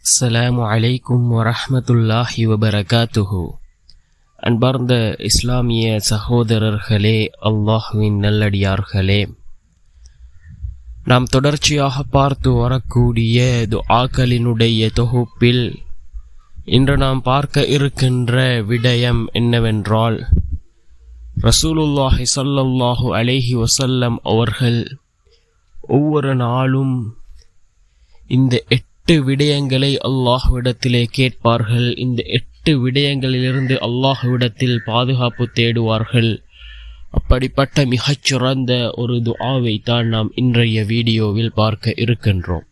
அஸ்ஸலாமு அலைக்கும் வரஹ்மத்துல்லாஹி வபரகாத்துஹு. அன்பார்ந்த இஸ்லாமிய சகோதரர்களே, அல்லாஹுவின் நல்லடியார்களே, நாம் தொடர்ச்சியாக பார்த்து வரக்கூடிய துஆக்களினுடைய தொகுப்பில் இன்று நாம் பார்க்க இருக்கின்ற விடயம் என்னவென்றால், ரசூலுல்லாஹி ஸல்லல்லாஹு அலைஹி வஸல்லம் அவர்கள் ஒவ்வொரு நாளும் இந்த 8 விடயங்களை அல்லாஹ்விடத்திலே கேட்பார்கள். இந்த 8 விடயங்களிலிருந்து அல்லாஹ்விடத்தில் பாதுகாப்பு தேடுவார்கள். அப்படிப்பட்ட மிகச்சிறந்த ஒரு துஆவை தான் நாம் இன்றைய வீடியோவில் பார்க்க இருக்கின்றோம்.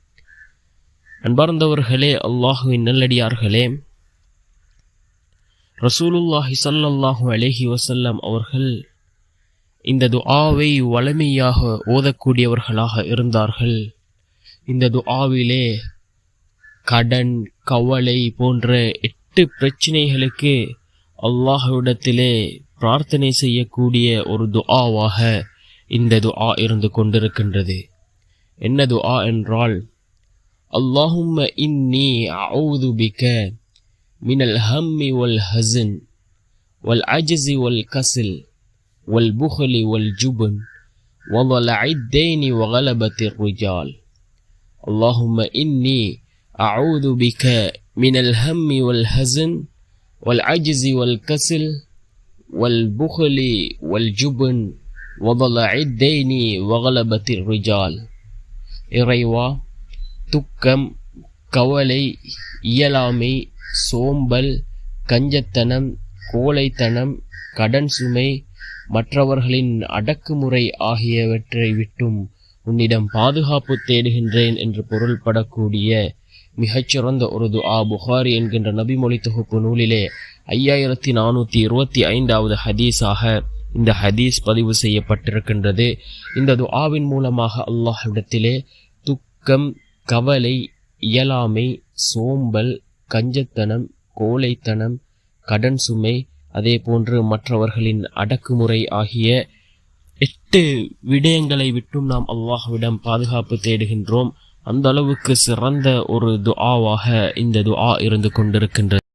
அன்பார்ந்தவர்களே, அல்லாஹுவின் நல்லடியார்களே, ரசூலுல்லாஹி ஸல்லல்லாஹு அலைஹி வஸல்லம் அவர்கள் இந்த துஆவை வளமையாக ஓதக்கூடியவர்களாக இருந்தார்கள். இந்த துஆவிலே கடன், கவலை போன்ற 8 பிரச்சனைகளுக்கு அல்லாஹ்விடத்திலே பிரார்த்தனை செய்யக்கூடிய ஒரு துஆவாக இந்த துஆ இருந்து கொண்டிருக்கின்றது. என்ன துஆ என்றால், அல்லாஹும்ம இன்னி அஊது பிக மினல் ஹம்மி வல் ஹஸன் வல் அஜ்ஸி வல் கஸல் வல் புக்லி வல் ஜுபன் வதலஇத் தைனி வகலபத்திர் ரிஜால். اللهم إني أعوذ بك من الهم والحزن والعجز والكسل والبخل والجبن وضلع الدين وغلبة الرجال. இறைவா, துக்கம், கவலை, இயலாமை, சோம்பல், கஞ்சத்தனம், கோழைத்தனம், கடன் சுமை, மற்றவர்களின் அடக்குமுறை ஆகியவற்றை விட்டும் உன்னிடம் பாதுகாப்பு தேடுகின்றேன் என்று பொருள்படக்கூடிய மிகச்சிறந்த ஒரு துஆ புகாரி என்கின்ற நபிமொழி தொகுப்பு நூலிலே 5425வது ஹதீஸாக இந்த ஹதீஸ் பதிவு செய்யப்பட்டிருக்கின்றது. இந்த துஆவின் மூலமாக அல்லாஹ்விடத்திலே துக்கம், கவலை, இயலாமை, சோம்பல், கஞ்சத்தனம், கோழைத்தனம், கடன் சுமை, அதே போன்று மற்றவர்களின் அடக்குமுறை ஆகிய 8 விடயங்களை விட்டும் நாம் அல்லாஹ்விடம் பாதுகாப்பு தேடுகின்றோம். அந்த அளவுக்கு சிறந்த ஒரு துஆவாக இந்த துஆ இருந்து கொண்டிருக்கின்றது.